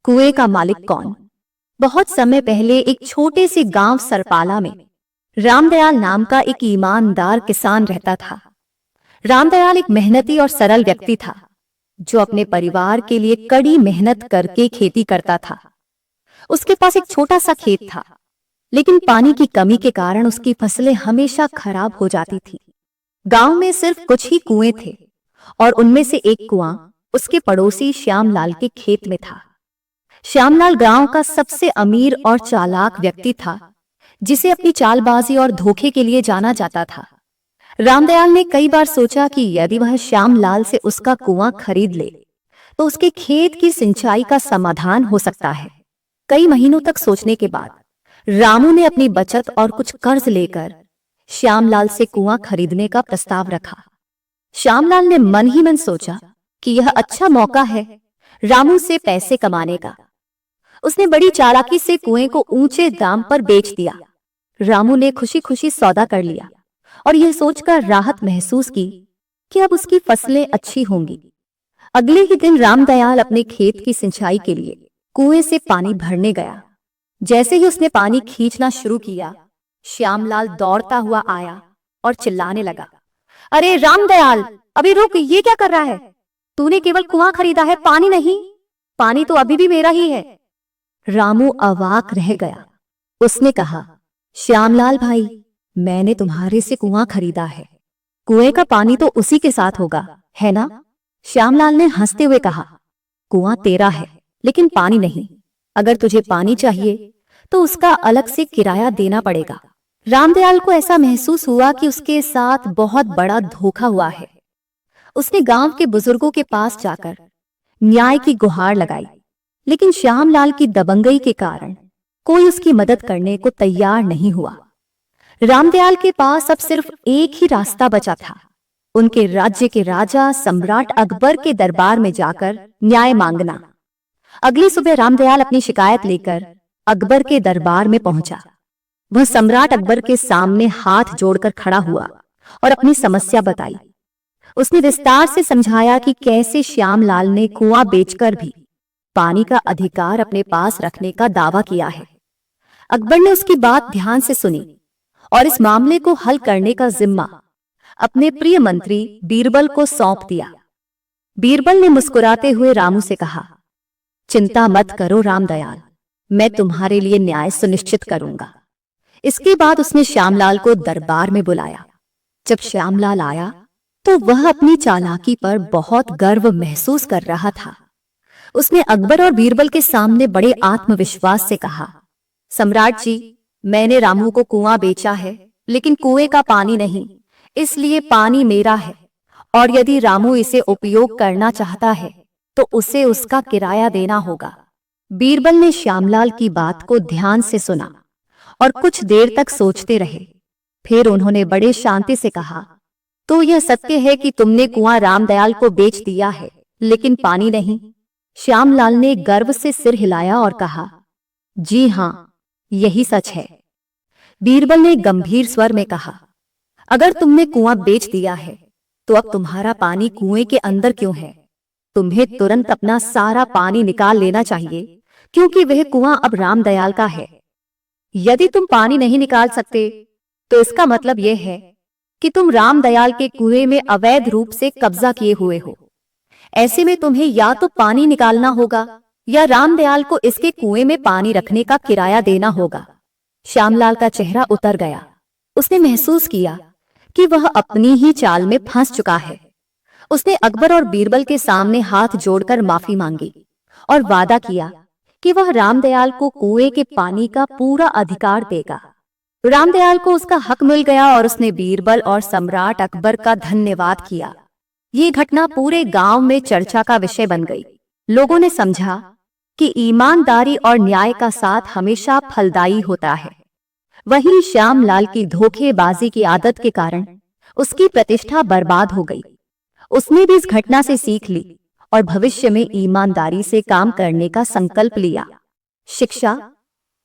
कुएं का मालिक कौन। बहुत समय पहले एक छोटे से गांव सरपाला में रामदयाल नाम का एक ईमानदार किसान रहता था। रामदयाल एक मेहनती और सरल व्यक्ति था जो अपने परिवार के लिए कड़ी मेहनत करके खेती करता था। उसके पास एक छोटा सा खेत था, लेकिन पानी की कमी के कारण उसकी फसलें हमेशा खराब हो जाती थी। गांव में सिर्फ कुछ ही कुएं थे और उनमें से एक कुआं उसके पड़ोसी श्यामलाल के खेत में था। श्यामलाल गांव का सबसे अमीर और चालाक व्यक्ति था, जिसे अपनी चालबाजी और धोखे के लिए जाना जाता था। रामदयाल ने कई बार सोचा कि यदि वह श्यामलाल से उसका कुआं खरीद ले तो उसके खेत की सिंचाई का समाधान हो सकता है। कई महीनों तक सोचने के बाद रामू ने अपनी बचत और कुछ कर्ज लेकर श्यामलाल से कुआं खरीदने का प्रस्ताव रखा। श्यामलाल ने मन ही मन सोचा कि यह अच्छा मौका है रामू से पैसे कमाने का। उसने बड़ी चालाकी से कुएं को ऊंचे दाम पर बेच दिया। रामू ने खुशी खुशी सौदा कर लिया और यह सोचकर राहत महसूस की कि अब उसकी फसलें अच्छी होंगी। अगले ही दिन रामदयाल अपने खेत की सिंचाई के लिए कुएं से पानी भरने गया। जैसे ही उसने पानी खींचना शुरू किया, श्यामलाल दौड़ता हुआ आया और चिल्लाने लगा, अरे रामदयाल, अभी रुक, ये क्या कर रहा है? तूने केवल कुआं खरीदा है, पानी नहीं। पानी तो अभी भी मेरा ही है। रामू अवाक रह गया। उसने कहा, श्यामलाल भाई, मैंने तुम्हारे से कुआं खरीदा है, कुएं का पानी तो उसी के साथ होगा, है ना? श्यामलाल ने हंसते हुए कहा, कुआं तेरा है लेकिन पानी नहीं। अगर तुझे पानी चाहिए तो उसका अलग से किराया देना पड़ेगा। रामदयाल को ऐसा महसूस हुआ कि उसके साथ बहुत बड़ा धोखा हुआ है। उसने गांव के बुजुर्गों के पास जाकर न्याय की गुहार लगाई, लेकिन श्यामलाल की दबंगई के कारण कोई उसकी मदद करने को तैयार नहीं हुआ। रामदयाल के पास अब सिर्फ एक ही रास्ता बचा था, उनके राज्य के राजा सम्राट अकबर के दरबार में जाकर न्याय मांगना। अगली सुबह रामदयाल अपनी शिकायत लेकर अकबर के दरबार में पहुंचा। वह सम्राट अकबर के सामने हाथ जोड़कर खड़ा हुआ और अपनी समस्या बताई। उसने विस्तार से समझाया कि कैसे श्यामलाल ने कुआं बेचकर भी पानी का अधिकार अपने पास रखने का दावा किया है। अकबर ने उसकी बात ध्यान से सुनी और इस मामले को हल करने का जिम्मा अपने प्रिय मंत्री बीरबल को सौंप दिया। बीरबल ने मुस्कुराते हुए रामू से कहा, चिंता मत करो रामदयाल, मैं तुम्हारे लिए न्याय सुनिश्चित करूंगा। इसके बाद उसने श्यामलाल को दरबार में बुलाया। जब श्यामलाल आया तो वह अपनी चालाकी पर बहुत गर्व महसूस कर रहा था। उसने अकबर और बीरबल के सामने बड़े आत्मविश्वास से कहा, सम्राट जी, मैंने रामू को कुआं बेचा है, लेकिन कुएं का पानी नहीं, इसलिए पानी मेरा है और यदि रामू इसे उपयोग करना चाहता है तो उसे उसका किराया देना होगा। बीरबल ने श्यामलाल की बात को ध्यान से सुना और कुछ देर तक सोचते रहे। फिर उन्होंने बड़े शांति से कहा, तो यह सत्य है कि तुमने कुआं रामदयाल को बेच दिया है, लेकिन पानी नहीं? श्यामलाल ने गर्व से सिर हिलाया और कहा, जी हां, यही सच है। बीरबल ने गंभीर स्वर में कहा, अगर तुमने कुआं बेच दिया है तो अब तुम्हारा पानी कुएं के अंदर क्यों है? तुम्हें तुरंत अपना सारा पानी निकाल लेना चाहिए, क्योंकि वह कुआं अब रामदयाल का है। यदि तुम पानी नहीं निकाल सकते तो इसका मतलब यह है कि तुम रामदयाल के कुएं में अवैध रूप से कब्जा किए हुए हो। ऐसे में तुम्हें या तो पानी निकालना होगा या रामदयाल को इसके कुएं में पानी रखने का किराया देना होगा। श्यामलाल का चेहरा उतर गया। उसने महसूस किया कि वह अपनी ही चाल में फंस चुका है। उसने अकबर और बीरबल के सामने हाथ जोड़कर माफी मांगी और वादा किया कि वह रामदयाल को कुएं के पानी का पूरा अधिकार देगा। रामदयाल को उसका हक मिल गया और उसने बीरबल और सम्राट अकबर का धन्यवाद किया। ये घटना पूरे गांव में चर्चा का विषय बन गई। लोगों ने समझा कि ईमानदारी और न्याय का साथ हमेशा फलदायी होता है। वहीं श्यामलाल की धोखेबाजी की आदत के कारण उसकी प्रतिष्ठा बर्बाद हो गई। उसने भी इस घटना से सीख ली और भविष्य में ईमानदारी से काम करने का संकल्प लिया। शिक्षा: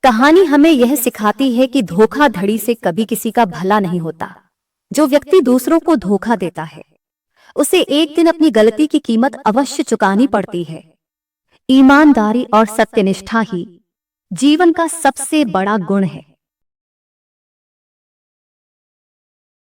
कहानी हमें यह सिखाती है कि धोखाधड़ी से कभी किसी का भला नहीं होता। जो व्यक्ति दूसरों को धोखा देता है उसे एक दिन अपनी गलती की कीमत अवश्य चुकानी पड़ती है। ईमानदारी और सत्यनिष्ठा ही जीवन का सबसे बड़ा गुण है।